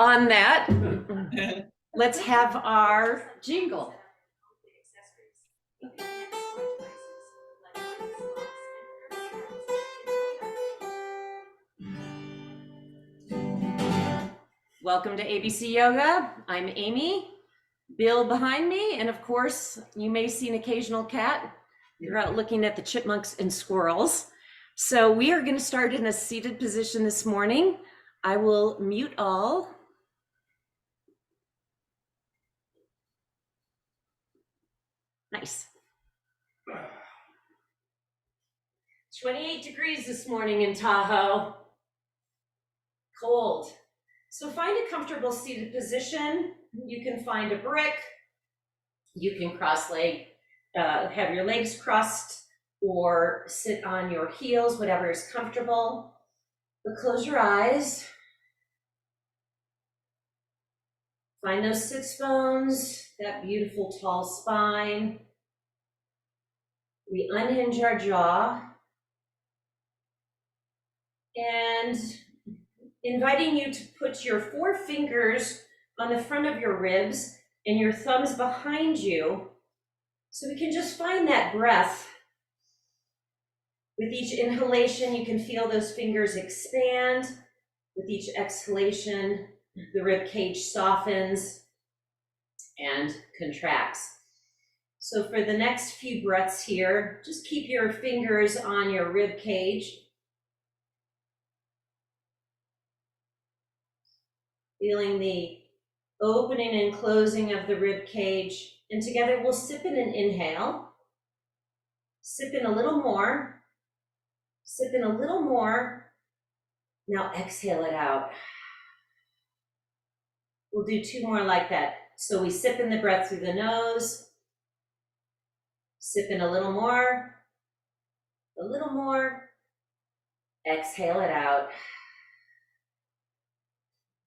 On that, let's have our jingle. Welcome to ABC Yoga. I'm Amy, Bill behind me, and of course, you may see an occasional cat. You're out looking at the chipmunks and squirrels. So we are going to start in a seated position this morning. I will mute all. Nice. 28 degrees this morning in Tahoe. Cold. So find a comfortable seated position. You can find a brick. You can have your legs crossed or sit on your heels, whatever is comfortable. But close your eyes. Find those sits bones, that beautiful tall spine. We unhinge our jaw. And inviting you to put your 4 fingers on the front of your ribs and your thumbs behind you, so we can just find that breath. With each inhalation, you can feel those fingers expand. With each exhalation, the rib cage softens and contracts. So for the next few breaths here, just keep your fingers on your rib cage. Feeling the opening and closing of the rib cage. And together we'll sip in an inhale. Sip in a little more. Sip in a little more. Now exhale it out. We'll do 2 more like that. So we sip in the breath through the nose. Sip in a little more. A little more. Exhale it out.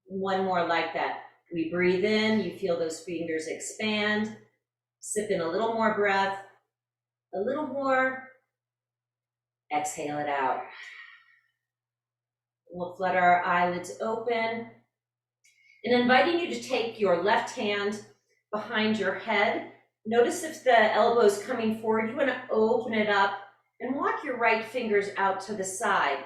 1 more like that. We breathe in, you feel those fingers expand. Sip in a little more breath, a little more. Exhale it out. We'll flutter our eyelids open. And inviting you to take your left hand behind your head. Notice if the elbow is coming forward, you want to open it up and walk your right fingers out to the side.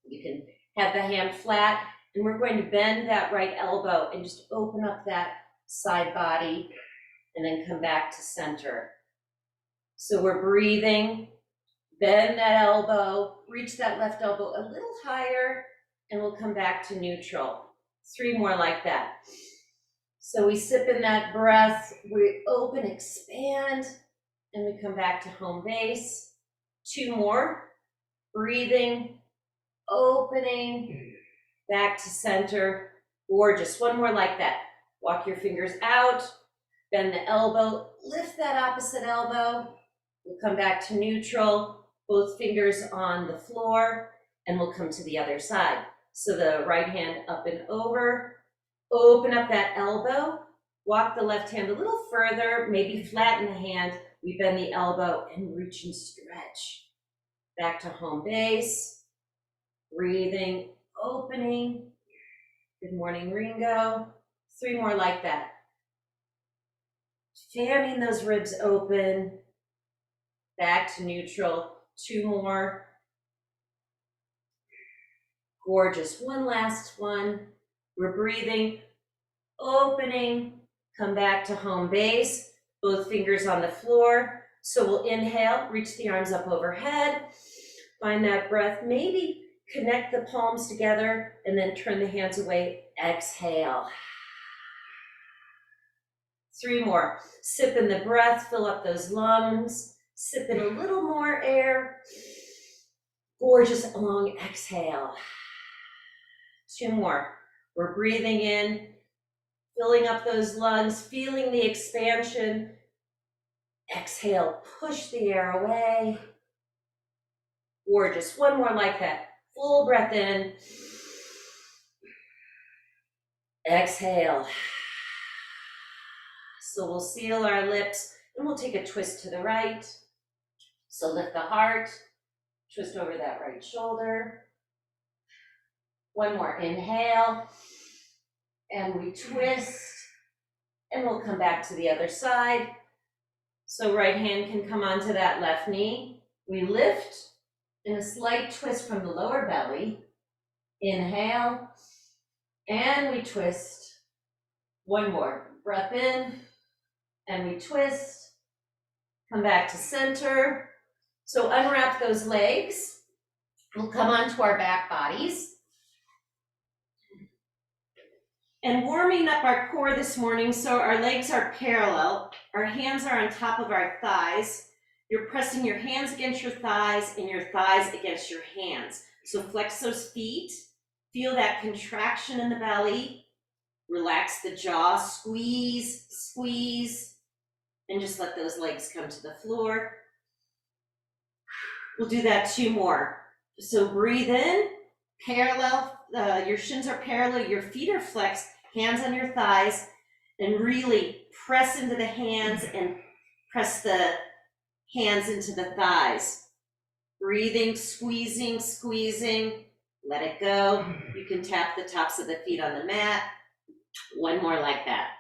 You can have the hand flat. And we're going to bend that right elbow and just open up that side body and then come back to center. So we're breathing, bend that elbow, reach that left elbow a little higher, and we'll come back to neutral. 3 more like that. So we sip in that breath, we open, expand, and we come back to home base. 2 more, breathing, opening, back to center, or just 1 more like that. Walk your fingers out, bend the elbow, lift that opposite elbow. We'll come back to neutral, both fingers on the floor, and we'll come to the other side. So the right hand up and over, open up that elbow, walk the left hand a little further, maybe flatten the hand. We bend the elbow and reach and stretch. Back to home base, breathing, opening. Good morning, Ringo. 3 more like that. Fanning those ribs open. Back to neutral. 2 more. Gorgeous. 1 last one. We're breathing, opening. Come back to home base. Both fingers on the floor. So we'll inhale, reach the arms up overhead. Find that breath. Maybe connect the palms together and then turn the hands away. Exhale. 3 more. Sip in the breath, fill up those lungs. Sip in a little more air. Gorgeous long exhale. 2 more. We're breathing in, filling up those lungs, feeling the expansion. Exhale, push the air away. Gorgeous. 1 more like that. Full breath in. Exhale. So we'll seal our lips and we'll take a twist to the right. So lift the heart, twist over that right shoulder. 1 more, inhale. and we twist, and we'll come back to the other side. So right hand can come onto that left knee. We lift in a slight twist from the lower belly. Inhale, and we twist. One more, breath in, and we twist. Come back to center. So unwrap those legs. We'll come onto our back bodies. And warming up our core this morning, so our legs are parallel. Our hands are on top of our thighs. You're pressing your hands against your thighs and your thighs against your hands. So flex those feet. Feel that contraction in the belly. Relax the jaw, squeeze, squeeze, and just let those legs come to the floor. We'll do that 2 more. So breathe in, parallel, your shins are parallel, your feet are flexed, hands on your thighs, and really press into the hands and press the hands into the thighs. Breathing, squeezing, squeezing, let it go. You can tap the tops of the feet on the mat. 1 more like that.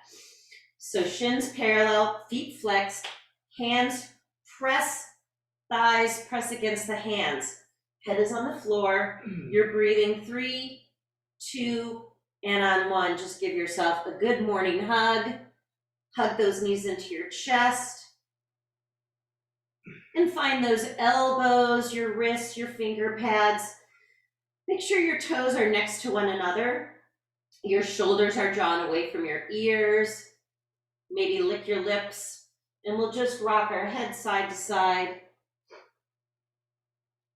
So shins parallel, feet flexed, hands press, thighs press against the hands. Head is on the floor. You're breathing 3, 2, and on 1. Just give yourself a good morning hug. Hug those knees into your chest. And find those elbows, your wrists, your finger pads. Make sure your toes are next to one another. Your shoulders are drawn away from your ears. Maybe lick your lips. And we'll just rock our head side to side.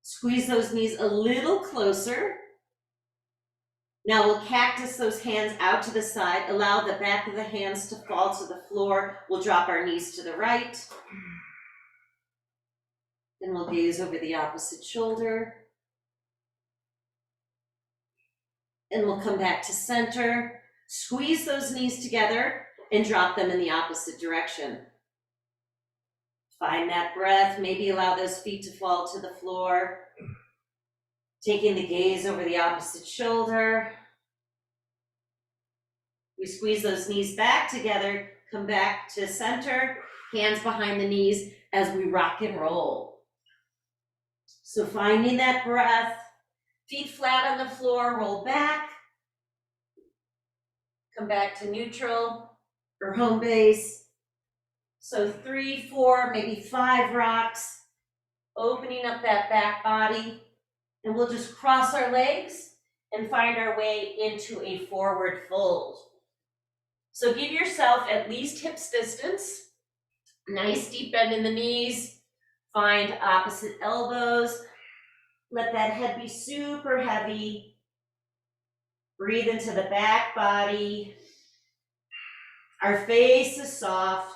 Squeeze those knees a little closer. Now we'll cactus those hands out to the side. Allow the back of the hands to fall to the floor. We'll drop our knees to the right. Then we'll gaze over the opposite shoulder. And we'll come back to center. Squeeze those knees together and drop them in the opposite direction. Find that breath. Maybe allow those feet to fall to the floor. Taking the gaze over the opposite shoulder. We squeeze those knees back together. Come back to center. Hands behind the knees as we rock and roll. So finding that breath. Feet flat on the floor. Roll back. Come back to neutral or home base. So 3, 4, maybe 5 rocks, opening up that back body, and we'll just cross our legs and find our way into a forward fold. So give yourself at least hips distance, nice deep bend in the knees, find opposite elbows, let that head be super heavy, breathe into the back body, our face is soft.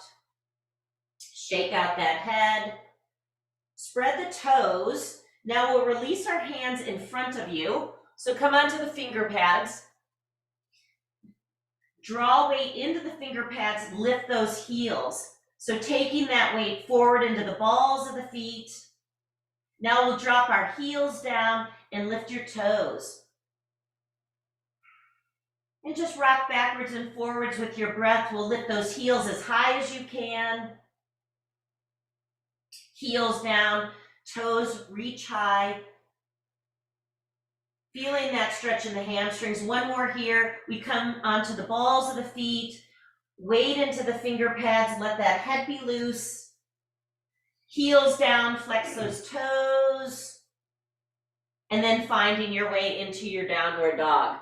Shake out that head, spread the toes. Now we'll release our hands in front of you. So come onto the finger pads. Draw weight into the finger pads, lift those heels. So taking that weight forward into the balls of the feet. Now we'll drop our heels down and lift your toes. And just rock backwards and forwards with your breath. We'll lift those heels as high as you can. Heels down, toes reach high. Feeling that stretch in the hamstrings. 1 more here. We come onto the balls of the feet. Weight into the finger pads. Let that head be loose. Heels down, flex those toes. And then finding your way into your downward dog.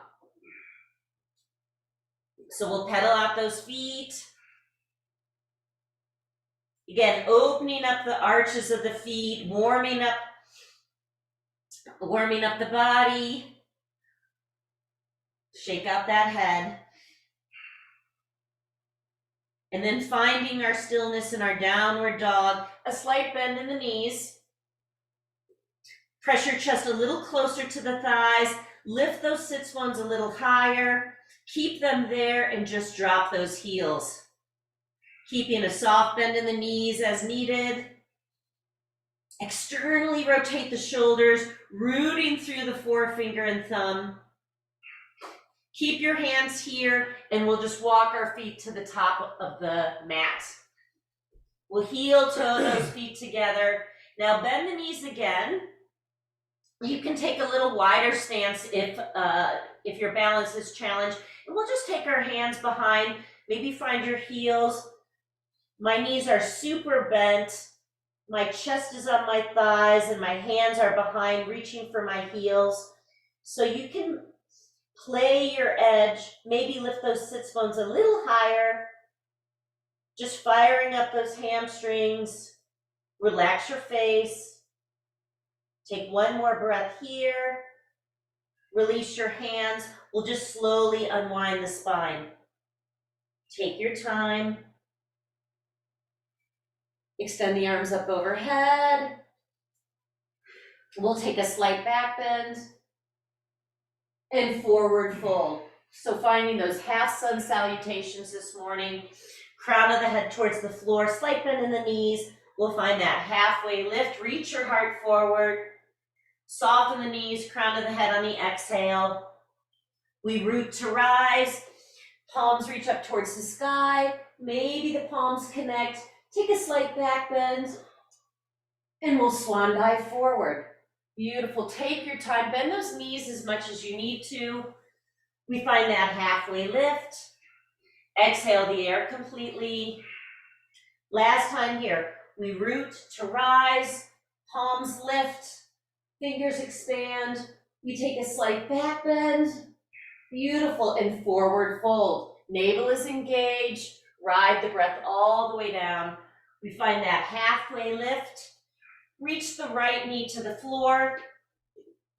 So we'll pedal out those feet. Again, opening up the arches of the feet, warming up the body. Shake out that head. And then finding our stillness in our downward dog, a slight bend in the knees. Press your chest a little closer to the thighs. Lift those sits bones a little higher. Keep them there and just drop those heels. Keeping a soft bend in the knees as needed. Externally rotate the shoulders, rooting through the forefinger and thumb. Keep your hands here, and we'll just walk our feet to the top of the mat. We'll heel toe those feet together. Now bend the knees again. You can take a little wider stance if your balance is challenged. And we'll just take our hands behind, maybe find your heels. My knees are super bent. My chest is on my thighs and my hands are behind, reaching for my heels. So you can play your edge, maybe lift those sits bones a little higher, just firing up those hamstrings. Relax your face. Take one more breath here. Release your hands. We'll just slowly unwind the spine. Take your time. Extend the arms up overhead. We'll take a slight back bend and forward fold. So finding those half sun salutations this morning, crown of the head towards the floor, slight bend in the knees. We'll find that halfway lift, reach your heart forward, soften the knees, crown of the head on the exhale. We root to rise, palms reach up towards the sky, maybe the palms connect, take a slight back bend, and we'll swan dive forward. Beautiful, take your time, bend those knees as much as you need to. We find that halfway lift, exhale the air completely. Last time here, we root to rise, palms lift, fingers expand. We take a slight back bend, beautiful, and forward fold. Navel is engaged, ride the breath all the way down. We find that halfway lift, reach the right knee to the floor.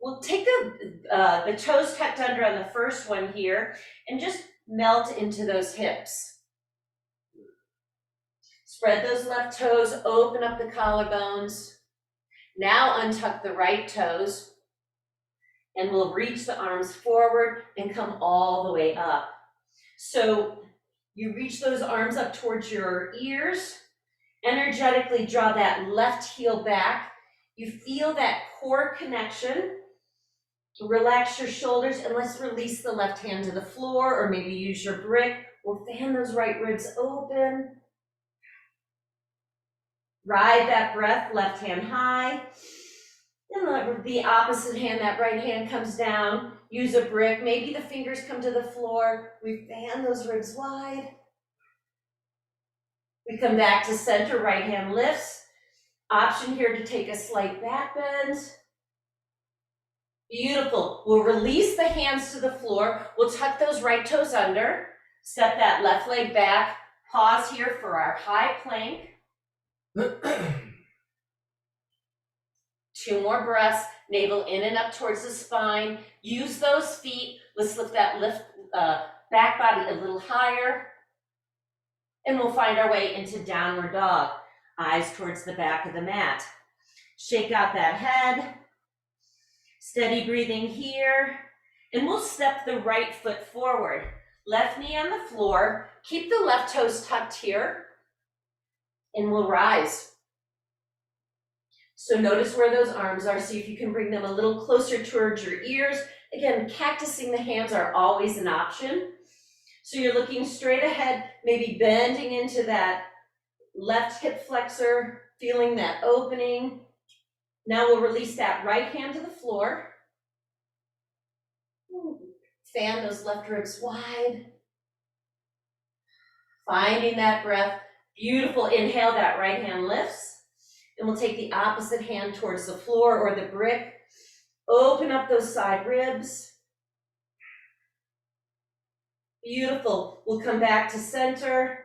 We'll take the toes tucked under on the first one here and just melt into those hips. Spread those left toes, open up the collarbones. Now untuck the right toes and we'll reach the arms forward and come all the way up. So you reach those arms up towards your ears, energetically draw that left heel back. You feel that core connection. Relax your shoulders and let's release the left hand to the floor or maybe use your brick. We'll fan those right ribs open. Ride that breath, left hand high. And the opposite hand, that right hand comes down. Use a brick, maybe the fingers come to the floor. We fan those ribs wide. We come back to center, right hand lifts. Option here to take a slight back bend. Beautiful. We'll release the hands to the floor. We'll tuck those right toes under. Step that left leg back. Pause here for our high plank. 2 more breaths, navel in and up towards the spine. Use those feet. Let's lift that back body a little higher. And we'll find our way into downward dog. Eyes towards the back of the mat. Shake out that head. Steady breathing here. And we'll step the right foot forward. Left knee on the floor. Keep the left toes tucked here. And we'll rise. So notice where those arms are. See if you can bring them a little closer towards your ears. Again, cactusing the hands are always an option. So you're looking straight ahead, maybe bending into that left hip flexor, feeling that opening. Now we'll release that right hand to the floor. Fan those left ribs wide. Finding that breath. Beautiful. Inhale, that right hand lifts. And we'll take the opposite hand towards the floor or the brick. Open up those side ribs. Beautiful. We'll come back to center.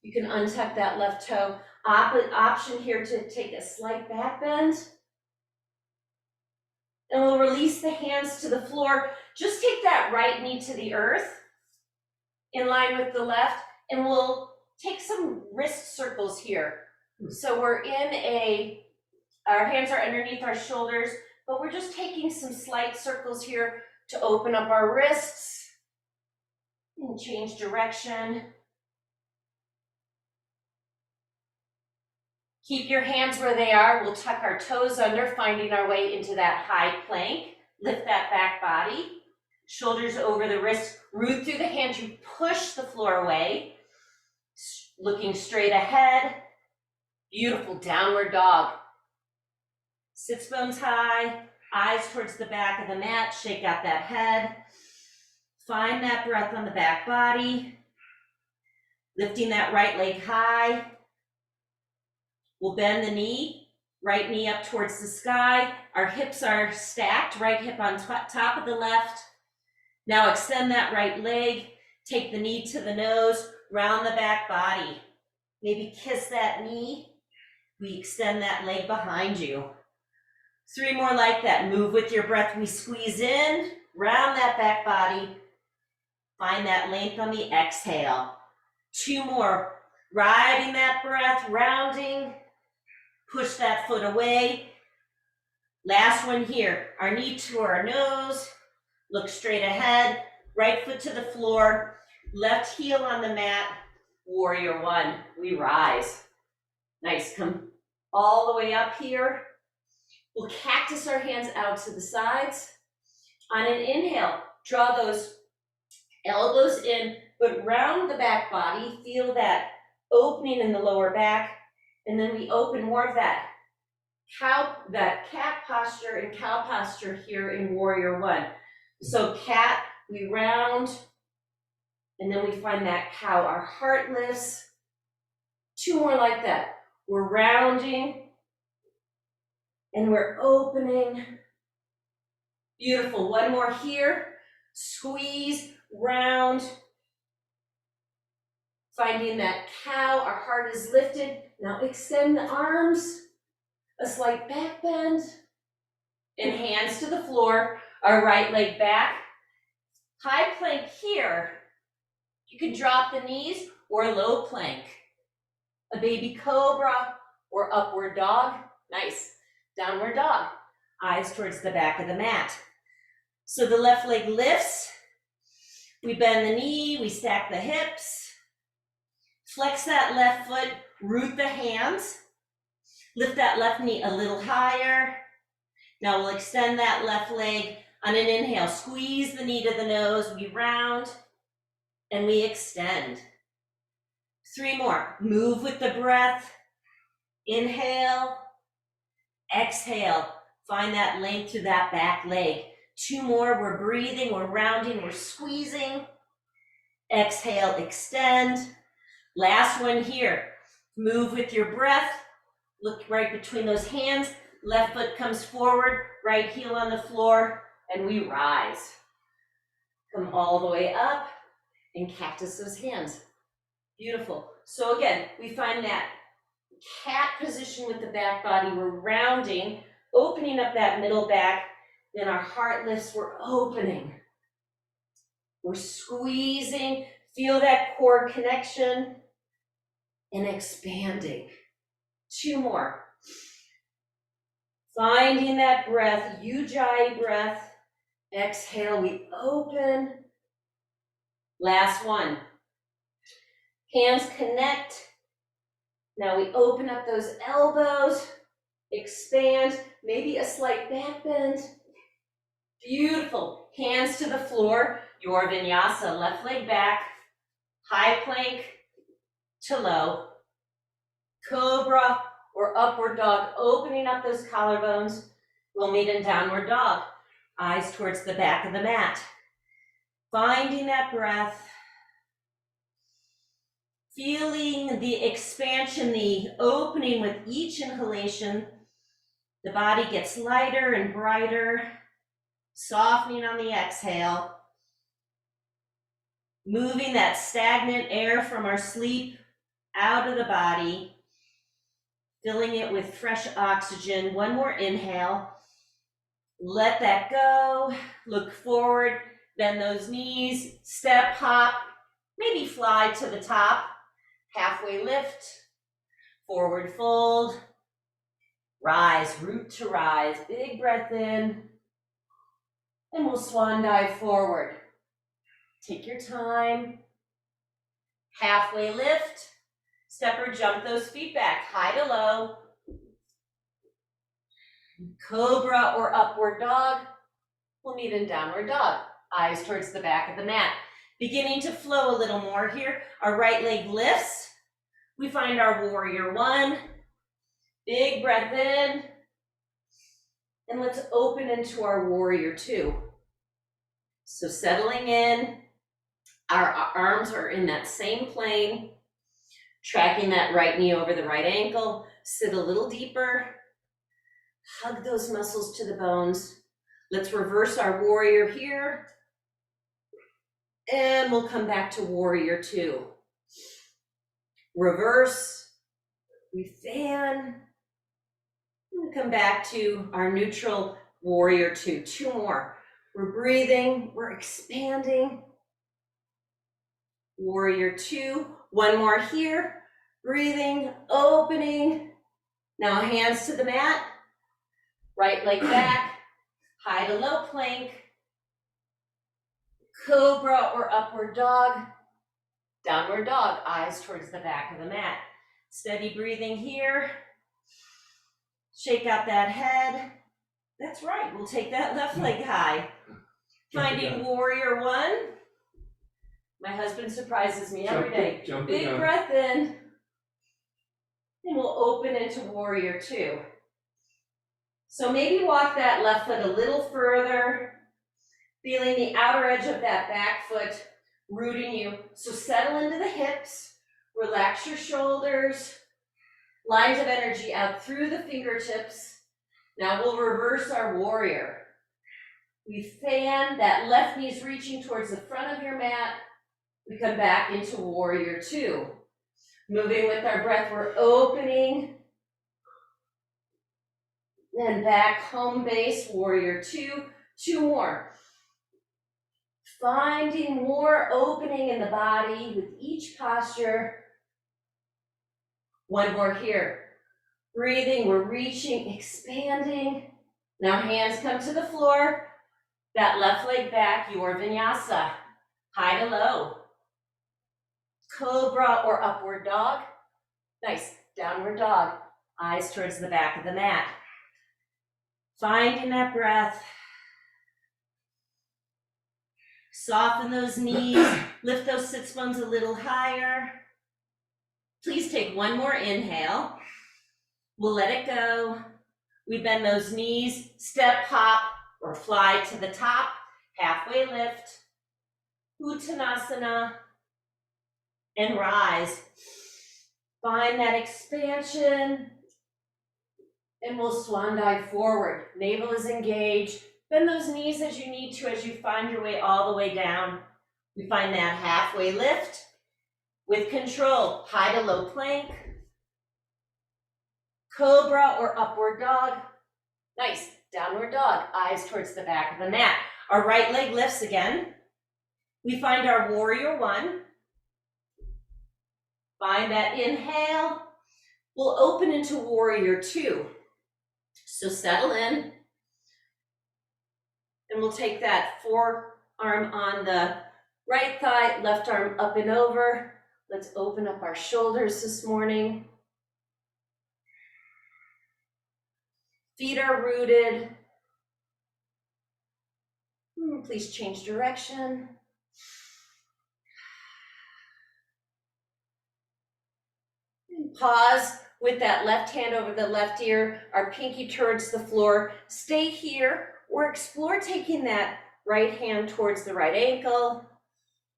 You can untuck that left toe. Option here to take a slight back bend. And we'll release the hands to the floor. Just take that right knee to the earth in line with the left. And we'll take some wrist circles here. So we're our hands are underneath our shoulders, but we're just taking some slight circles here to open up our wrists and change direction. Keep your hands where they are. We'll tuck our toes under, finding our way into that high plank. Lift that back body. Shoulders over the wrists, root through the hands. You push the floor away, looking straight ahead. Beautiful downward dog. Sits bones high, eyes towards the back of the mat, shake out that head. Find that breath on the back body. Lifting that right leg high. We'll bend the knee, right knee up towards the sky. Our hips are stacked, right hip on top of the left. Now extend that right leg, take the knee to the nose, round the back body. Maybe kiss that knee. We extend that leg behind you. 3 more like that. Move with your breath. We squeeze in, round that back body. Find that length on the exhale. 2 more. Riding that breath, rounding. Push that foot away. Last one here. Our knee to our nose. Look straight ahead. Right foot to the floor. Left heel on the mat. Warrior 1. We rise. Nice. Come all the way up here. We'll cactus our hands out to the sides. On an inhale, draw those elbows in, but round the back body. Feel that opening in the lower back. And then we open more of that cat posture and cow posture here in Warrior 1. So cat, we round, and then we find that cow. Our heart lifts. 2 more like that. We're rounding, and we're opening. Beautiful. 1 more here. Squeeze, round. Finding that cow, our heart is lifted. Now extend the arms, a slight back bend, and hands to the floor, our right leg back. High plank here. You can drop the knees or low plank. A baby cobra or upward dog. Nice. Downward dog. Eyes towards the back of the mat. So the left leg lifts. We bend the knee, we stack the hips. Flex that left foot, root the hands. Lift that left knee a little higher. Now we'll extend that left leg on an inhale. Squeeze the knee to the nose. We round and we extend. 3 more. Move with the breath. Inhale. Exhale. Find that length through that back leg. 2 more. We're breathing. We're rounding. We're squeezing. Exhale. Extend. Last one here. Move with your breath. Look right between those hands. Left foot comes forward, right heel on the floor, and we rise. Come all the way up and cactus those hands. Beautiful. So again, we find that cat position with the back body. We're rounding, opening up that middle back. Then our heart lifts, we're opening. We're squeezing. Feel that core connection and expanding. 2 more. Finding that breath, ujjayi breath. Exhale, we open. Last one. Hands connect. Now we open up those elbows, expand, maybe a slight back bend. Beautiful. Hands to the floor, your vinyasa, left leg back, high plank to low. Cobra or upward dog, opening up those collarbones. We'll meet in downward dog. Eyes towards the back of the mat. Finding that breath. Feeling the expansion, the opening with each inhalation. The body gets lighter and brighter. Softening on the exhale. Moving that stagnant air from our sleep out of the body. Filling it with fresh oxygen. 1 more inhale. Let that go. Look forward. Bend those knees. Step, hop. Maybe fly to the top. Halfway lift. Forward fold. Rise. Root to rise. Big breath in. And we'll swan dive forward. Take your time. Halfway lift. Step or jump those feet back, high to low. Cobra or upward dog. We'll meet in downward dog. eyes towards the back of the mat. Beginning to flow a little more here. Our right leg lifts. We find our warrior one. Big breath in. And let's open into our warrior two. So settling in. Our arms are in that same plane. Tracking that right knee over the right ankle. Sit a little deeper. Hug those muscles to the bones. Let's reverse our warrior here. And we'll come back to warrior two. Reverse, we fan. And come back to our neutral warrior two. Two more. We're breathing, we're expanding. Warrior two. One more here. Breathing, opening. Now hands to the mat. Right leg back. High to low plank. Cobra or upward dog. Downward dog, eyes towards the back of the mat. Steady breathing here. Shake out that head. That's right, we'll take that left leg high. Finding warrior one. My husband surprises me every day. Big breath in. And we'll open into warrior two. So maybe walk that left foot a little further. Feeling the outer edge of that back foot rooting you. So settle into the hips, relax your shoulders, lines of energy out through the fingertips. Now we'll reverse our warrior. We fan, that left knee's reaching towards the front of your mat. We come back into warrior two. Moving with our breath, we're opening. Then back, home base, warrior two. Two more. Finding more opening in the body with each posture. One more here. Breathing, we're reaching, expanding. Now hands come to the floor. That left leg back, your vinyasa. High to low. Cobra or upward dog. Nice. Downward dog. Eyes towards the back of the mat. Finding that breath. Soften those knees, lift those sits bones a little higher. Please take one more inhale. We'll let it go. We bend those knees, step, hop, or fly to the top, halfway lift, Uttanasana, and rise. Find that expansion, and we'll swan dive forward. Navel is engaged. Bend those knees as you need to as you find your way all the way down. We find that halfway lift with control. High to low plank. Cobra or upward dog. Nice. Downward dog. Eyes towards the back of the mat. Our right leg lifts again. We find our warrior one. Find that inhale. We'll open into warrior two. So settle in. And we'll take that forearm on the right thigh, left arm up and over. Let's open up our shoulders this morning. Feet are rooted. Please change direction. And pause with that left hand over the left ear, our pinky towards the floor. Stay here. Or explore taking that right hand towards the right ankle.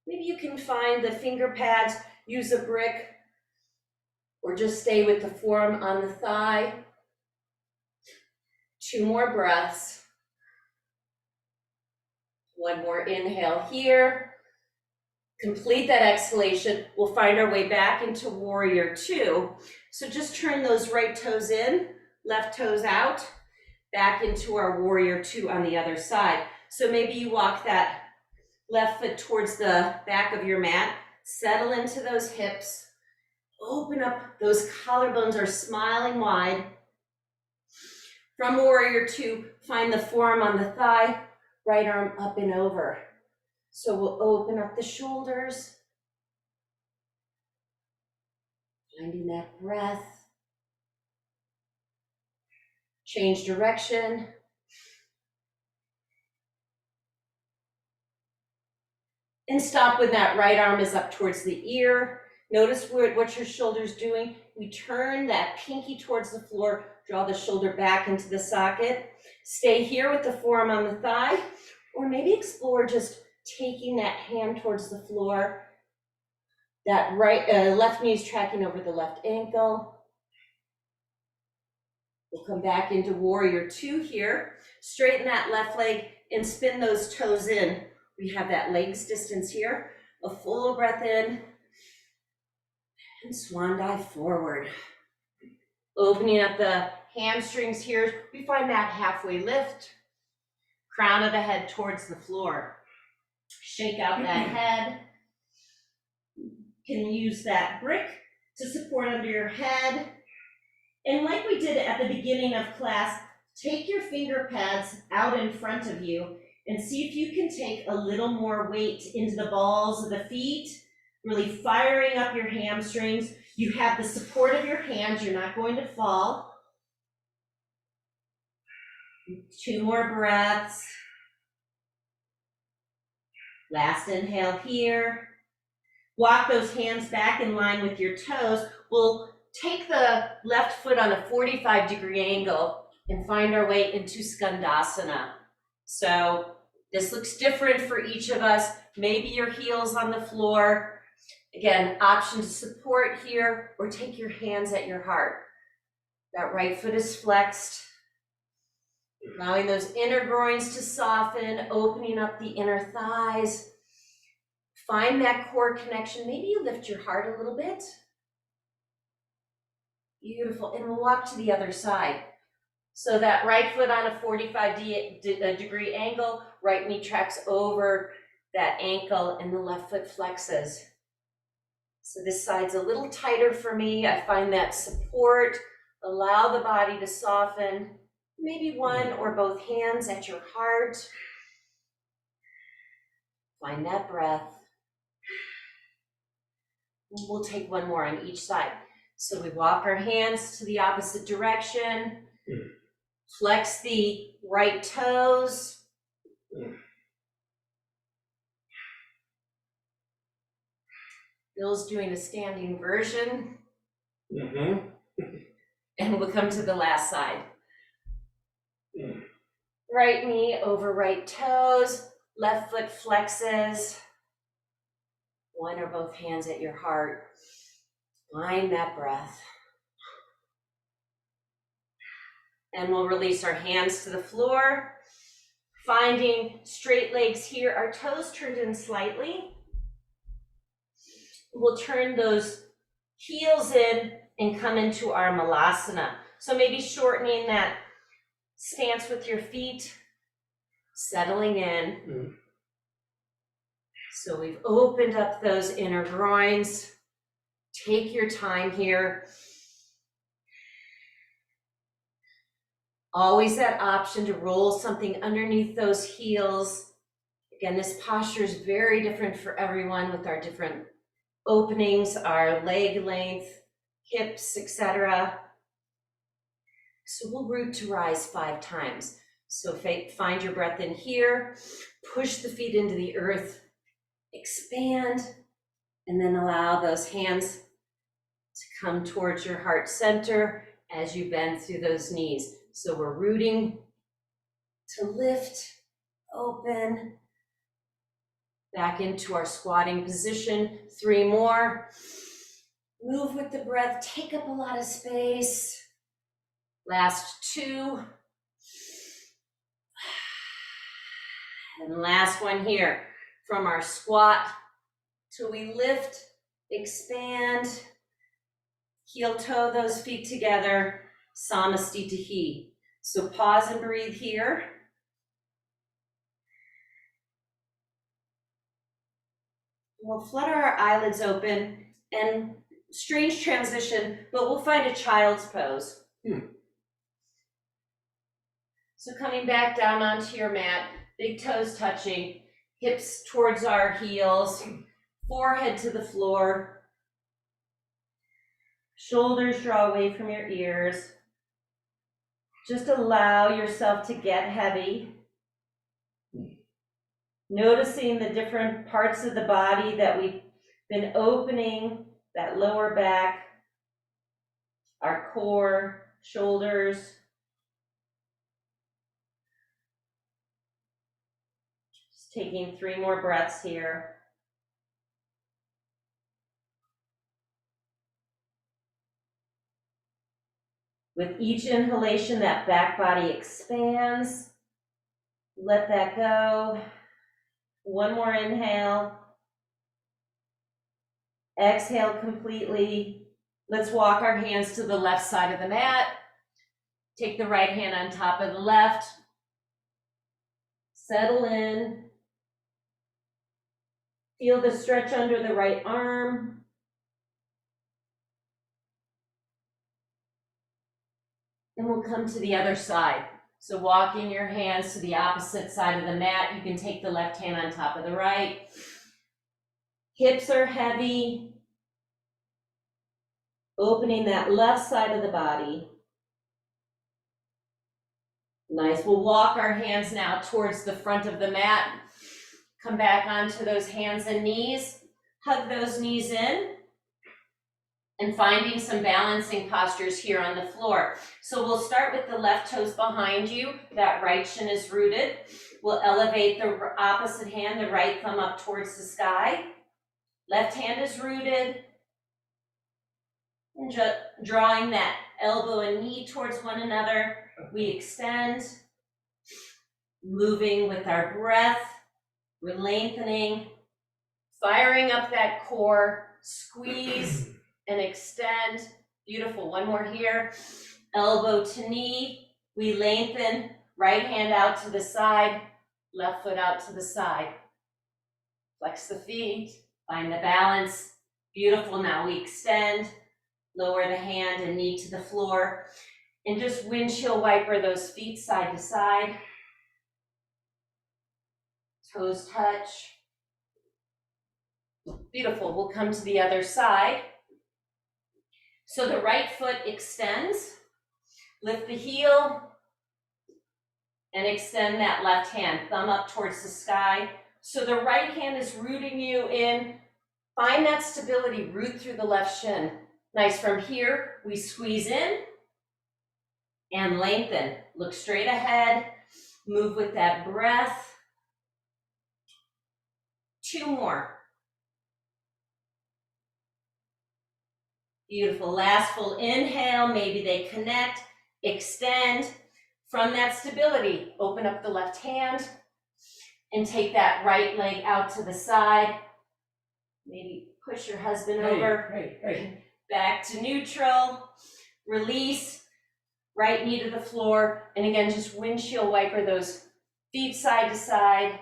Maybe you can find the finger pads, use a brick, or just stay with the forearm on the thigh. Two more breaths. One more inhale here. Complete that exhalation. We'll find our way back into warrior two. So just turn those right toes in, left toes out. Back into our warrior two on the other side. So maybe you walk that left foot towards the back of your mat, settle into those hips, open up, those collarbones are smiling wide. From warrior two, find the forearm on the thigh, right arm up and over. So we'll open up the shoulders, finding that breath. Change direction. And stop when that right arm is up towards the ear. Notice what your shoulder's doing. We turn that pinky towards the floor, draw the shoulder back into the socket. Stay here with the forearm on the thigh, or maybe explore just taking that hand towards the floor. That left knee is tracking over the left ankle. We'll come back into warrior two here. Straighten that left leg and spin those toes in. We have that legs distance here. A full breath in. And swan dive forward. Opening up the hamstrings here. We find that halfway lift. Crown of the head towards the floor. Shake out that head. You can use that brick to support under your head. And like we did at the beginning of class, take your finger pads out in front of you and see if you can take a little more weight into the balls of the feet, really firing up your hamstrings. You have the support of your hands, you're not going to fall. 2 more breaths. Last inhale here. Walk those hands back in line with your toes. We'll take the left foot on a 45-degree angle and find our way into Skandasana. So this looks different for each of us. Maybe your heels on the floor. Again, option to support here, or take your hands at your heart. That right foot is flexed. Allowing those inner groins to soften, opening up the inner thighs. Find that core connection. Maybe you lift your heart a little bit. Beautiful, and we'll walk to the other side. So that right foot on a 45-degree angle, right knee tracks over that ankle, and the left foot flexes. So this side's a little tighter for me. I find that support. Allow the body to soften. Maybe one or both hands at your heart. Find that breath. We'll take one more on each side. So we walk our hands to the opposite direction. Flex the right toes. Bill's doing a standing version. And we'll come to the last side. Right knee over right toes. Left foot flexes. One or both hands at your heart. Find that breath. And we'll release our hands to the floor. Finding straight legs here, our toes turned in slightly. We'll turn those heels in and come into our malasana. So maybe shortening that stance with your feet, settling in. So we've opened up those inner groins. Take your time here. Always that option to roll something underneath those heels. Again, this posture is very different for everyone with our different openings, our leg length, hips, etc. So we'll root to rise 5 times. So find your breath in here, push the feet into the earth, expand, and then allow those hands to come towards your heart center as you bend through those knees. So we're rooting to lift, open, back into our squatting position. 3 more. Move with the breath, take up a lot of space. Last 2. And last one here. From our squat till we lift, expand, heel toe those feet together, Samastitihi. So pause and breathe here. We'll flutter our eyelids open, and strange transition, but we'll find a child's pose. So coming back down onto your mat, big toes touching, hips towards our heels, forehead to the floor, shoulders draw away from your ears. Just allow yourself to get heavy. Noticing the different parts of the body that we've been opening, that lower back, our core, shoulders. Just taking 3 more breaths here. With each inhalation, that back body expands. Let that go. 1 more inhale. Exhale completely. Let's walk our hands to the left side of the mat. Take the right hand on top of the left. Settle in. Feel the stretch under the right arm. And we'll come to the other side. So walking your hands to the opposite side of the mat. You can take the left hand on top of the right. Hips are heavy. Opening that left side of the body. Nice. We'll walk our hands now towards the front of the mat. Come back onto those hands and knees. Hug those knees in. And finding some balancing postures here on the floor. So we'll start with the left toes behind you. That right shin is rooted. We'll elevate the opposite hand, the right thumb up towards the sky. Left hand is rooted. And drawing that elbow and knee towards one another, we extend. Moving with our breath, we're lengthening, firing up that core, squeeze and extend. Beautiful. 1 more here. Elbow to knee, we lengthen, right hand out to the side, left foot out to the side. Flex the feet, find the balance. Beautiful. Now we extend. Lower the hand and knee to the floor. And just windshield wiper those feet side to side. Toes touch. Beautiful. We'll come to the other side. So the right foot extends. Lift the heel. And extend that left hand. Thumb up towards the sky. So the right hand is rooting you in. Find that stability. Root through the left shin. Nice. From here, we squeeze in and lengthen. Look straight ahead. Move with that breath. 2 more. Beautiful. Last full inhale. Maybe they connect. Extend. From that stability, open up the left hand and take that right leg out to the side. Maybe push your husband over. Back to neutral. Release. Right knee to the floor. And again, just windshield wiper those feet side to side.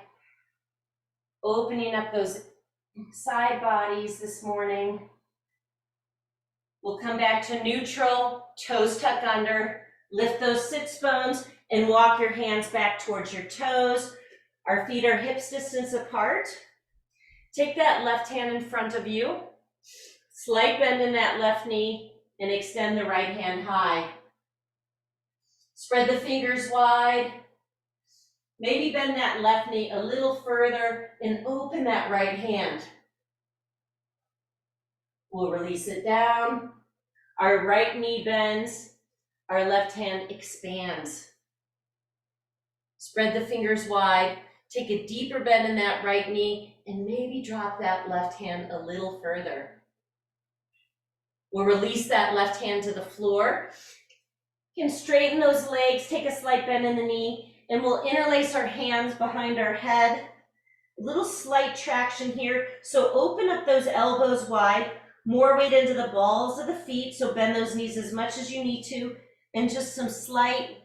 Opening up those side bodies this morning. We'll come back to neutral. Toes tuck under. Lift those sits bones and walk your hands back towards your toes. Our feet are hips distance apart. Take that left hand in front of you. Slight bend in that left knee and extend the right hand high. Spread the fingers wide. Maybe bend that left knee a little further and open that right hand. We'll release it down. Our right knee bends. Our left hand expands. Spread the fingers wide. Take a deeper bend in that right knee and maybe drop that left hand a little further. We'll release that left hand to the floor. You can straighten those legs, take a slight bend in the knee, and we'll interlace our hands behind our head. A little slight traction here. So open up those elbows wide. More weight into the balls of the feet. So bend those knees as much as you need to. And just some slight,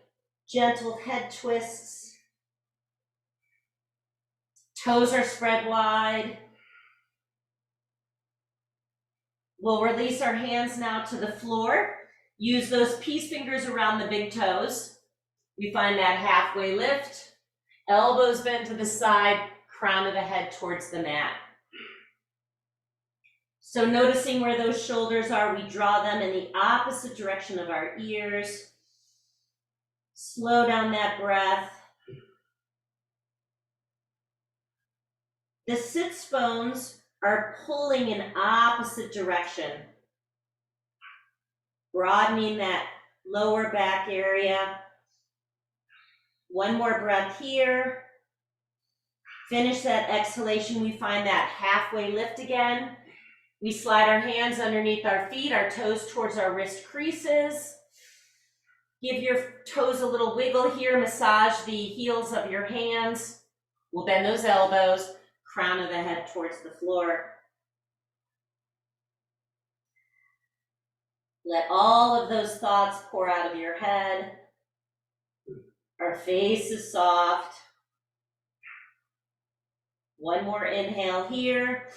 gentle head twists. Toes are spread wide. We'll release our hands now to the floor. Use those peace fingers around the big toes. We find that halfway lift. Elbows bent to the side, crown of the head towards the mat. So noticing where those shoulders are, we draw them in the opposite direction of our ears. Slow down that breath. The sits bones are pulling in opposite direction, broadening that lower back area. One more breath here. Finish that exhalation. We find that halfway lift again. We slide our hands underneath our feet, our toes towards our wrist creases. Give your toes a little wiggle here. Massage the heels of your hands. We'll bend those elbows, crown of the head towards the floor. Let all of those thoughts pour out of your head. Our face is soft. One more inhale here.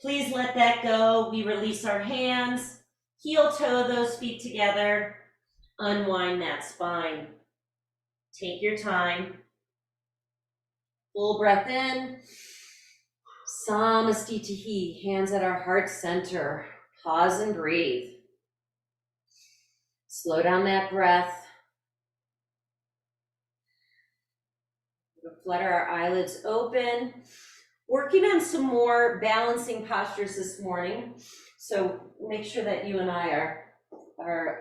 Please let that go. We release our hands, heel toe those feet together, unwind that spine. Take your time. Full breath in. Samastitihi, hands at our heart center. Pause and breathe. Slow down that breath. We'll flutter our eyelids open. Working on some more balancing postures this morning. So make sure that you and I are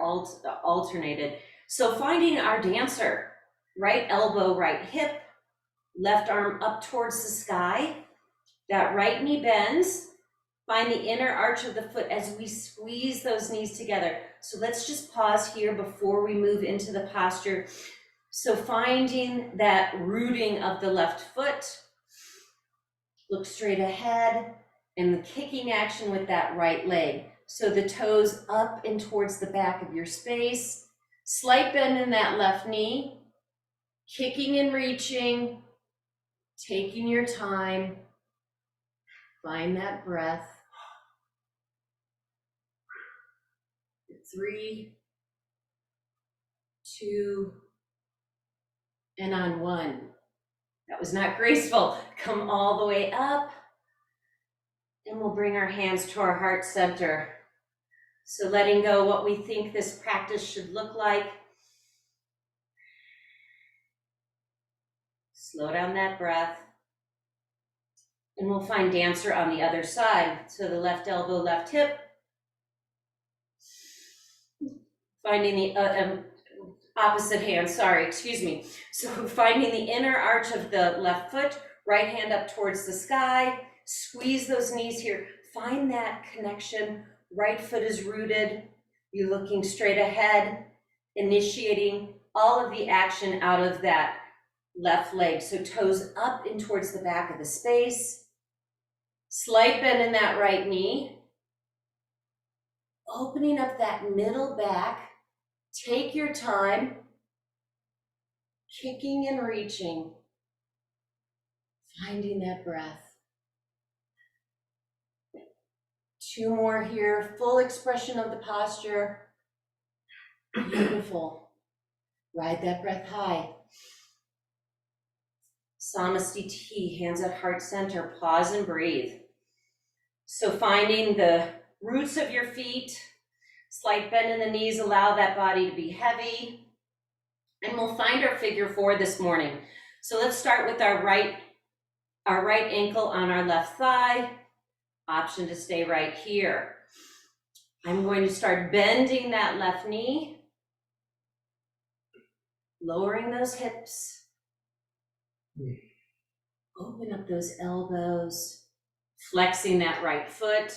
alternated. So finding our dancer, right elbow, right hip, left arm up towards the sky. That right knee bends. Find the inner arch of the foot as we squeeze those knees together. So let's just pause here before we move into the posture. So finding that rooting of the left foot, look straight ahead, and the kicking action with that right leg. So the toes up and towards the back of your space. Slight bend in that left knee, kicking and reaching, taking your time. Find that breath. 3, 2, and on 1. That was not graceful. Come all the way up, and we'll bring our hands to our heart center. So letting go what we think this practice should look like. Slow down that breath. And we'll find dancer on the other side. So the left elbow, left hip. Finding the opposite hand, excuse me. So finding the inner arch of the left foot, right hand up towards the sky. Squeeze those knees here. Find that connection. Right foot is rooted. You're looking straight ahead, initiating all of the action out of that left leg. So toes up and towards the back of the space. Slight bend in that right knee. Opening up that middle back. Take your time. Kicking and reaching. Finding that breath. 2 more here. Full expression of the posture. Beautiful. Ride that breath high. Samastitihi, hands at heart center. Pause and breathe. So finding the roots of your feet. Slight bend in the knees, allow that body to be heavy. And we'll find our figure 4 this morning. So let's start with our right ankle on our left thigh. Option to stay right here. I'm going to start bending that left knee. Lowering those hips. Open up those elbows. Flexing that right foot.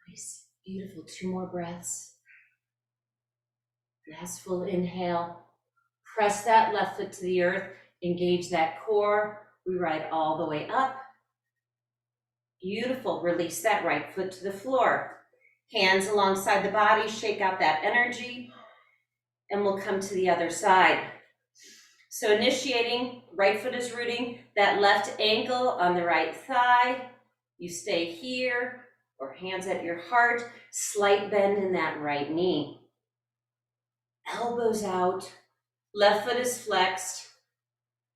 Nice, beautiful. 2 more breaths. Last full inhale. Press that left foot to the earth. Engage that core. We ride all the way up. Beautiful. Release that right foot to the floor. Hands alongside the body. Shake out that energy. And we'll come to the other side. So initiating, right foot is rooting. That left ankle on the right thigh. You stay here. Or hands at your heart. Slight bend in that right knee. Elbows out. Left foot is flexed.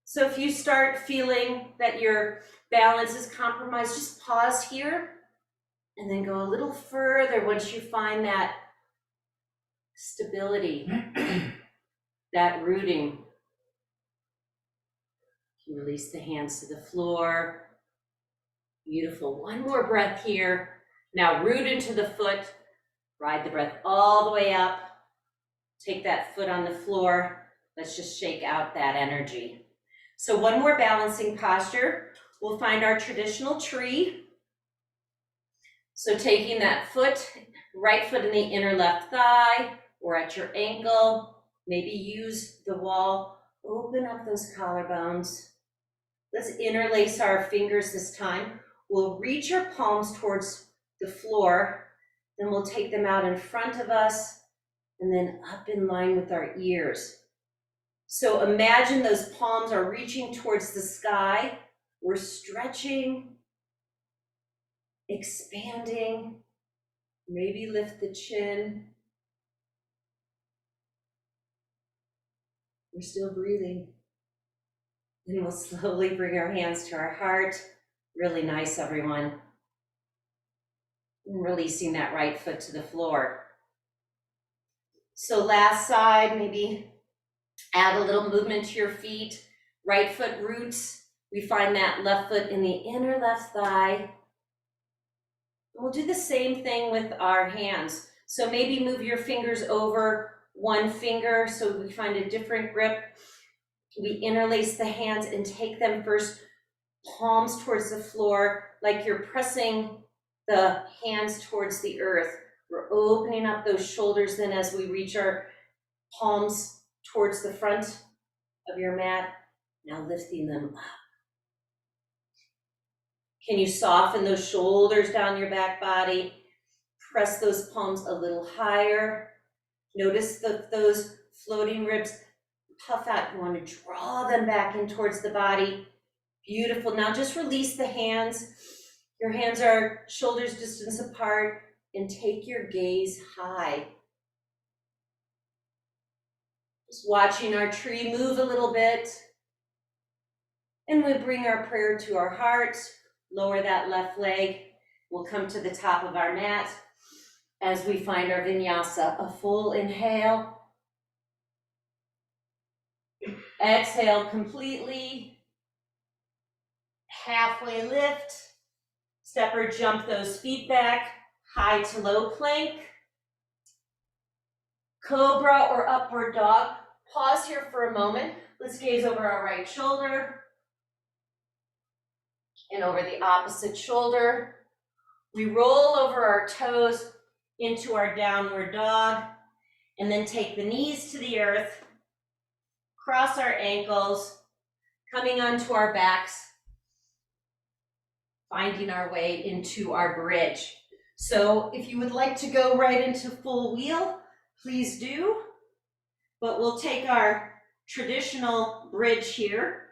So if you start feeling that your balance is compromised, just pause here and then go a little further once you find that stability. that rooting. You release the hands to the floor. Beautiful. One more breath here. Now root into the foot. Ride the breath all the way up. Take that foot on the floor. Let's just shake out that energy. So one more balancing posture. We'll find our traditional tree. So taking that foot, right foot in the inner left thigh or at your ankle, maybe use the wall, open up those collarbones. Let's interlace our fingers this time. We'll reach our palms towards the floor, then we'll take them out in front of us and then up in line with our ears. So imagine those palms are reaching towards the sky. We're stretching, expanding, maybe lift the chin. We're still breathing. And we'll slowly bring our hands to our heart. Really nice, everyone. And releasing that right foot to the floor. So last side, maybe add a little movement to your feet. Right foot roots. We find that left foot in the inner left thigh. We'll do the same thing with our hands. So maybe move your fingers over one finger so we find a different grip. We interlace the hands and take them first palms towards the floor, like you're pressing the hands towards the earth. We're opening up those shoulders then as we reach our palms towards the front of your mat. Now lifting them up. Can you soften those shoulders down your back body? Press those palms a little higher. Notice those floating ribs puff out. You want to draw them back in towards the body. Beautiful. Now just release the hands. Your hands are shoulders distance apart and take your gaze high. Just watching our tree move a little bit. And we bring our prayer to our heart. Lower that left leg. We'll come to the top of our mat as we find our vinyasa. A full inhale. Exhale completely. Halfway lift. Step or jump those feet back. High to low plank. Cobra or upward dog. Pause here for a moment. Let's gaze over our right shoulder and over the opposite shoulder. We roll over our toes into our downward dog and then take the knees to the earth, cross our ankles, coming onto our backs, finding our way into our bridge. So if you would like to go right into full wheel, please do. But we'll take our traditional bridge here.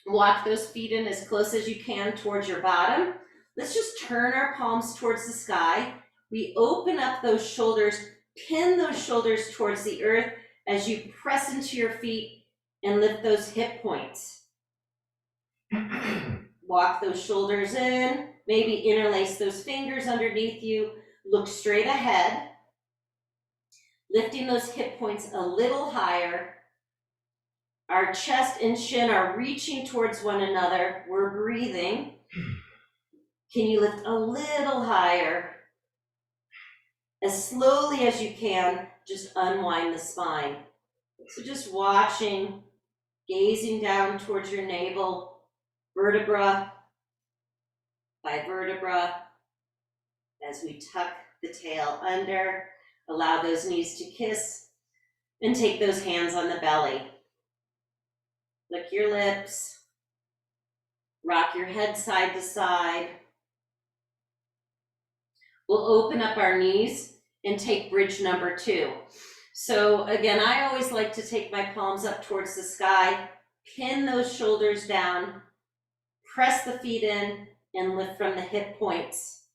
Walk those feet in as close as you can towards your bottom. Let's just turn our palms towards the sky. We open up those shoulders, pin those shoulders towards the earth as you press into your feet and lift those hip points. Walk those shoulders in, maybe interlace those fingers underneath you. Look straight ahead, lifting those hip points a little higher. Our chest and chin are reaching towards one another. We're breathing. Can you lift a little higher? As slowly as you can, just unwind the spine. So just watching, gazing down towards your navel, vertebra by vertebra, as we tuck the tail under, allow those knees to kiss, and take those hands on the belly. Lick your lips, rock your head side to side. We'll open up our knees and take bridge number 2. So again, I always like to take my palms up towards the sky, pin those shoulders down, press the feet in, and lift from the hip points.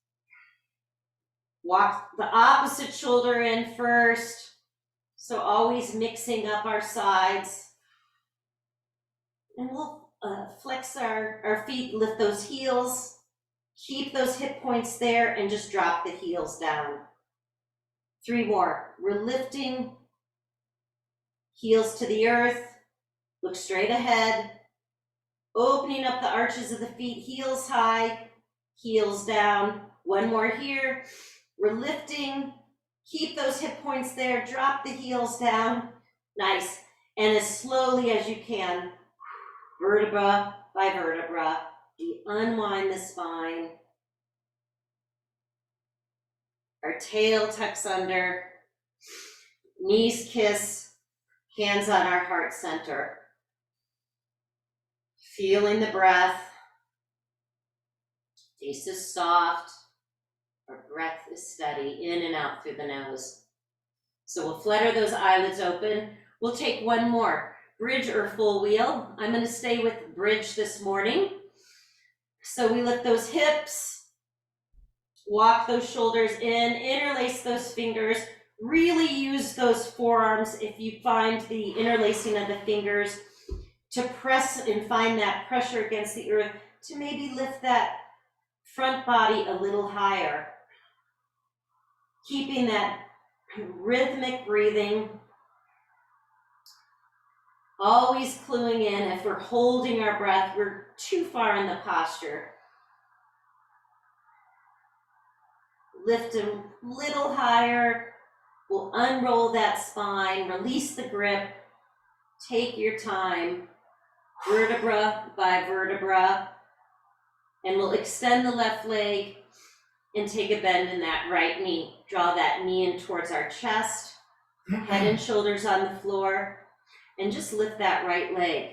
Walk the opposite shoulder in first. So always mixing up our sides. And we'll flex our feet, lift those heels, keep those hip points there, and just drop the heels down. 3 more. We're lifting, Heels to the earth, look straight ahead, opening up the arches of the feet, heels high, heels down. One more here. We're lifting, keep those hip points there, drop the heels down. Nice. And as slowly as you can, vertebra by vertebra, we unwind the spine. Our tail tucks under, knees kiss, hands on our heart center. Feeling the breath. Face is soft. Our breath is steady, in and out through the nose. So we'll flutter those eyelids open. We'll take one more, bridge or full wheel. I'm going to stay with bridge this morning. So we lift those hips, walk those shoulders in, interlace those fingers, really use those forearms if you find the interlacing of the fingers to press and find that pressure against the earth to maybe lift that front body a little higher. Keeping that rhythmic breathing, always cluing in. If we're holding our breath, we're too far in the posture. Lift a little higher. We'll unroll that spine, release the grip. Take your time, vertebra by vertebra. And we'll extend the left leg and take a bend in that right knee. Draw that knee in towards our chest, head and shoulders on the floor, and just lift that right leg.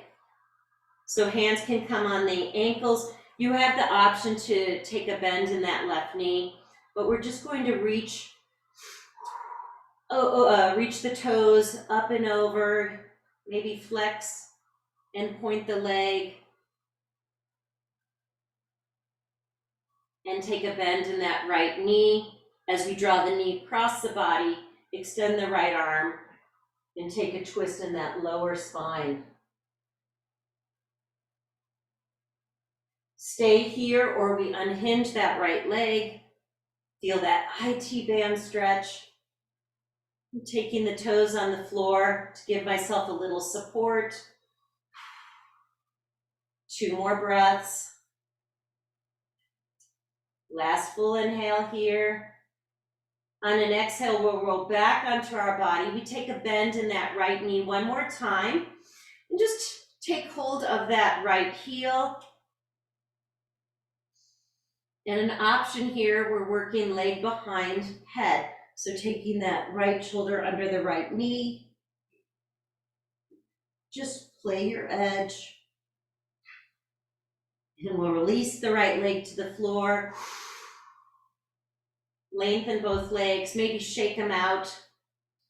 So hands can come on the ankles. You have the option to take a bend in that left knee, but we're just going to reach the toes up and over, maybe flex and point the leg. And take a bend in that right knee. As we draw the knee across the body, extend the right arm and take a twist in that lower spine. Stay here or we unhinge that right leg. Feel that IT band stretch. I'm taking the toes on the floor to give myself a little support. 2 more breaths. Last full inhale here. On an exhale, we'll roll back onto our body. We take a bend in that right knee one more time. And just take hold of that right heel. And an option here, we're working leg behind head. So taking that right shoulder under the right knee. Just play your edge. And we'll release the right leg to the floor. Lengthen both legs, maybe shake them out,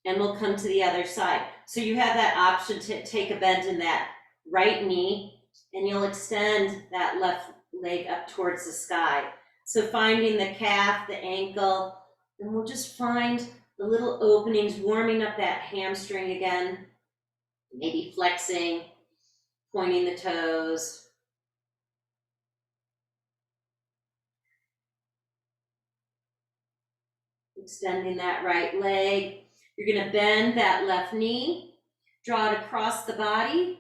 and we'll come to the other side. So you have that option to take a bend in that right knee, and you'll extend that left leg up towards the sky. So finding the calf, the ankle, and we'll just find the little openings, warming up that hamstring again, maybe flexing, pointing the toes. Extending that right leg. You're going to bend that left knee, draw it across the body.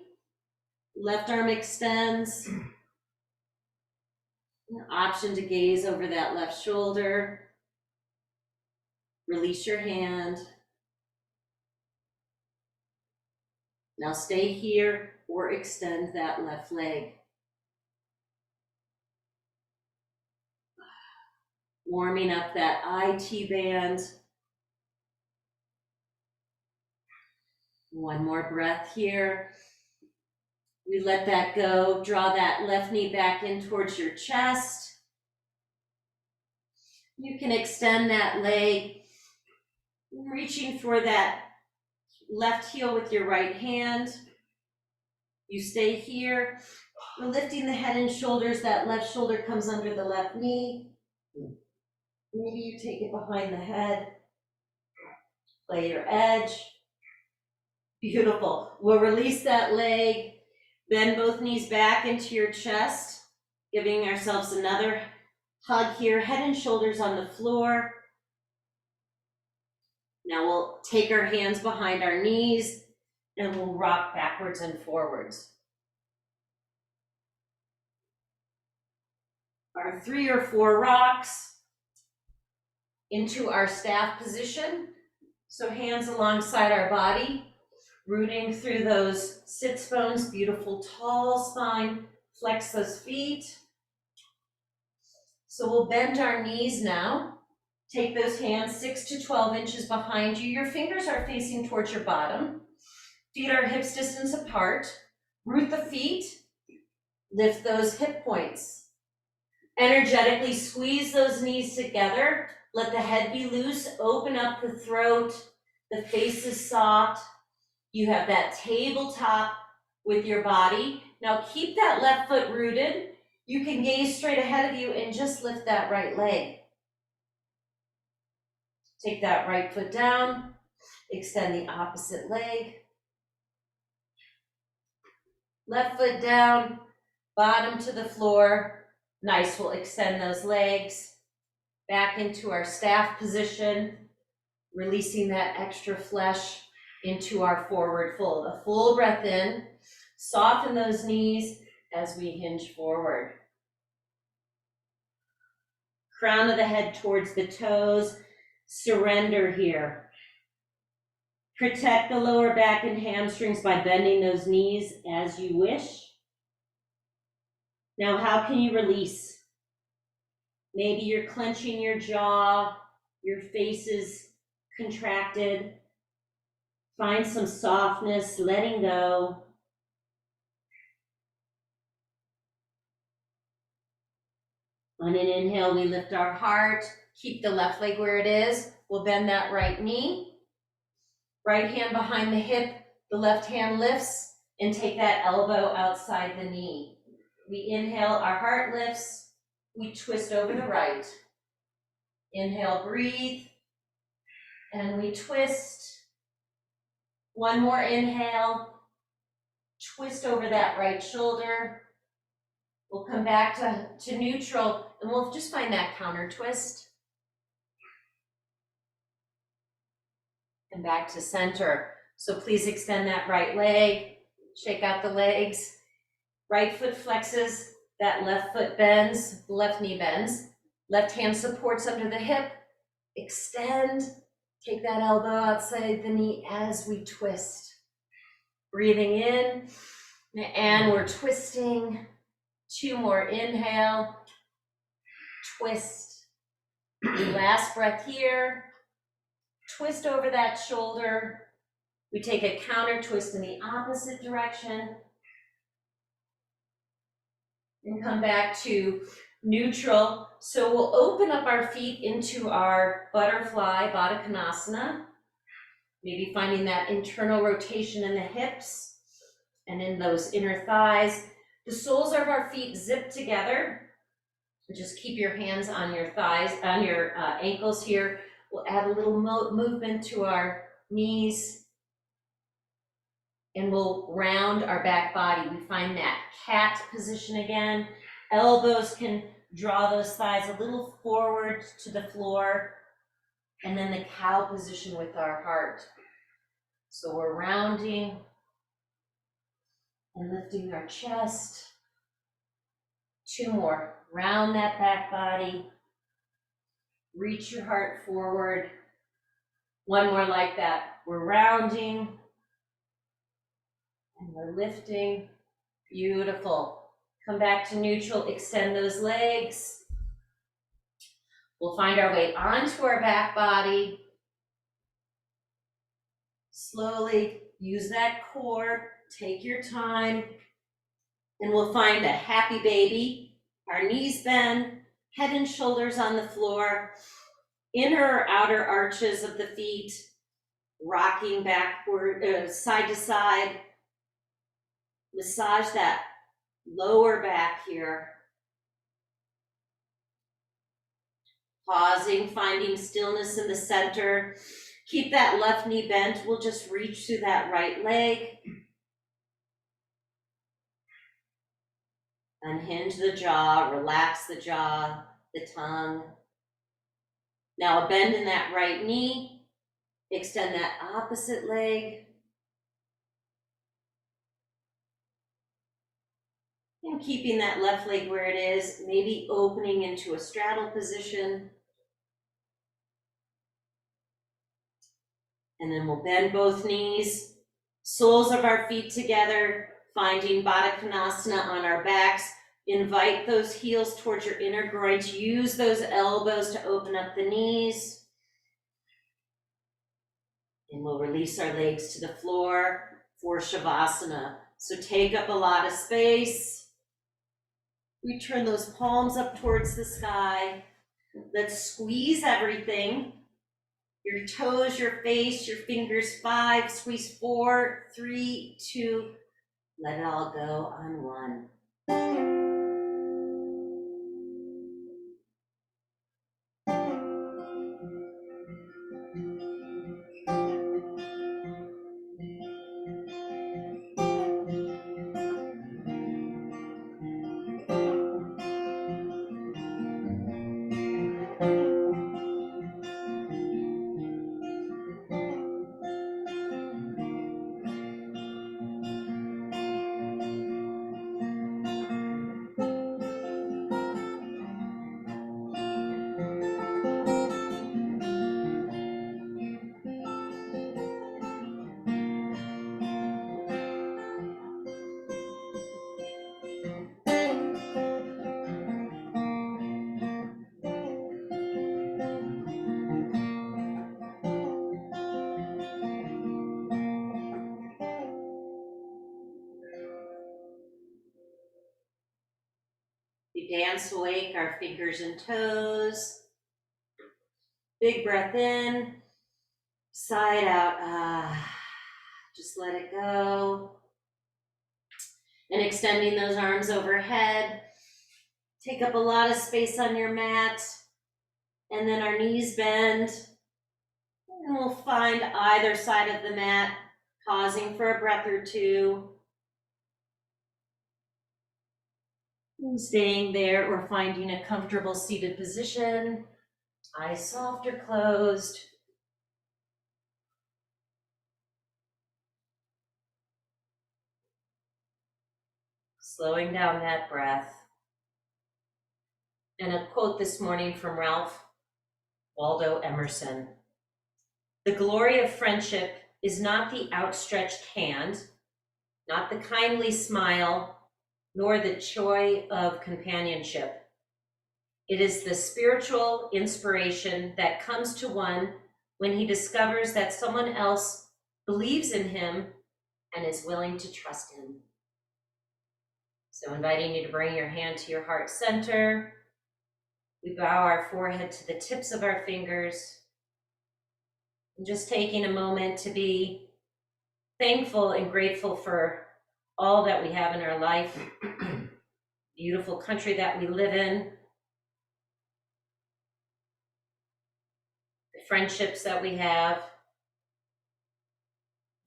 Left arm extends. An option to gaze over that left shoulder. Release your hand. Now stay here or extend that left leg. Warming up that IT band. One more breath here. We let that go. Draw that left knee back in towards your chest. You can extend that leg, reaching for that left heel with your right hand. You stay here. We're lifting the head and shoulders. That left shoulder comes under the left knee. Maybe you take it behind the head. Play your edge. Beautiful. We'll release that leg. Bend both knees back into your chest, giving ourselves another hug here. Head and shoulders on the floor. Now we'll take our hands behind our knees and we'll rock backwards and forwards. Our 3 or 4 rocks into our staff position. So hands alongside our body, rooting through those sits bones, beautiful tall spine, flex those feet. So we'll bend our knees now. Take those hands 6 to 12 inches behind you. Your fingers are facing towards your bottom. Feet are hips distance apart. Root the feet. Lift those hip points. Energetically squeeze those knees together. Let the head be loose. Open up the throat. The face is soft. You have that tabletop with your body. Now keep that left foot rooted. You can gaze straight ahead of you and just lift that right leg. Take that right foot down. Extend the opposite leg. Left foot down, bottom to the floor. Nice, we'll extend those legs back into our staff position, releasing that extra flesh into our forward fold. A full breath in, soften those knees as we hinge forward. Crown of the head towards the toes, surrender here. Protect the lower back and hamstrings by bending those knees as you wish. Now, how can you release? Maybe you're clenching your jaw, your face is contracted. Find some softness, letting go. On an inhale, we lift our heart. Keep the left leg where it is. We'll bend that right knee. Right hand behind the hip, the left hand lifts, and take that elbow outside the knee. We inhale, our heart lifts. We twist over the right. Inhale, breathe, and we twist. One more inhale, twist over that right shoulder. We'll come back to neutral, and we'll just find that counter twist. And back to center. So please extend that right leg, shake out the legs. Right foot flexes, that left foot bends, left knee bends. Left hand supports under the hip. Extend, take that elbow outside the knee as we twist. Breathing in, and we're twisting. 2 more, inhale, twist. Last breath here. Twist over that shoulder. We take a counter twist in the opposite direction. And come back to neutral. So we'll open up our feet into our butterfly, Baddha Konasana. Maybe finding that internal rotation in the hips and in those inner thighs. The soles of our feet zip together. Just keep your hands on your thighs, on your ankles here. We'll add a little movement to our knees. And we'll round our back body. We find that cat position again. Elbows can draw those thighs a little forward to the floor. And then the cow position with our heart. So we're rounding and lifting our chest. 2 more. Round that back body. Reach your heart forward. 1 more like that. We're rounding. And we're lifting. Beautiful. Come back to neutral. Extend those legs. We'll find our way onto our back body. Slowly use that core. Take your time. And we'll find a happy baby. Our knees bend. Head and shoulders on the floor. Inner or outer arches of the feet. Rocking backward, side to side. Massage that lower back here. Pausing, finding stillness in the center. Keep that left knee bent. We'll just reach through that right leg. Unhinge the jaw, relax the jaw, the tongue. Now a bend in that right knee. Extend that opposite leg. And keeping that left leg where it is, maybe opening into a straddle position. And then we'll bend both knees, soles of our feet together, finding Baddha Konasana on our backs. Invite those heels towards your inner groins. Use those elbows to open up the knees. And we'll release our legs to the floor for Shavasana. So take up a lot of space. We turn those palms up towards the sky. Let's squeeze everything. Your toes, your face, your fingers, 5, squeeze 4, 3, 2, let it all go on 1. We dance awake our fingers and toes. Big breath in, side out, just let it go. And extending those arms overhead. Take up a lot of space on your mat. And then our knees bend. And we'll find either side of the mat, pausing for a breath or two. And staying there or finding a comfortable seated position. Eyes soft or closed. Slowing down that breath. And a quote this morning from Waldo, Emerson. The glory of friendship is not the outstretched hand, not the kindly smile, nor the joy of companionship. It is the spiritual inspiration that comes to one when he discovers that someone else believes in him and is willing to trust him. So inviting you to bring your hand to your heart center. We bow our forehead to the tips of our fingers. And just taking a moment to be thankful and grateful for all that we have in our life, beautiful country that we live in, the friendships that we have,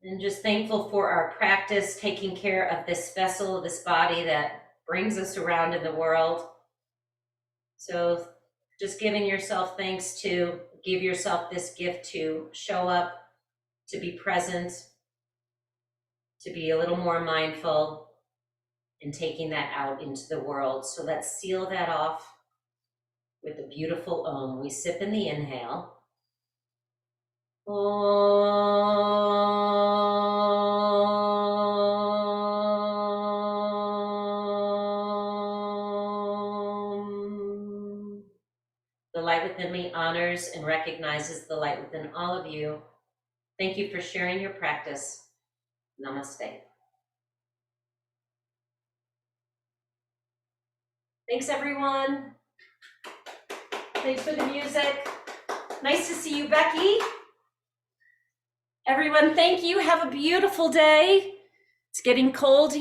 and just thankful for our practice, taking care of this vessel, this body that brings us around in the world. So just giving yourself thanks to give yourself this gift to show up, to be present, to be a little more mindful, and taking that out into the world. So let's seal that off with a beautiful Om. We sip in the inhale. Om. The light within me honors and recognizes the light within all of you. Thank you for sharing your practice. Namaste. Thanks, everyone. Thanks for the music. Nice to see you, Becky. Everyone, thank you. Have a beautiful day. It's getting cold here.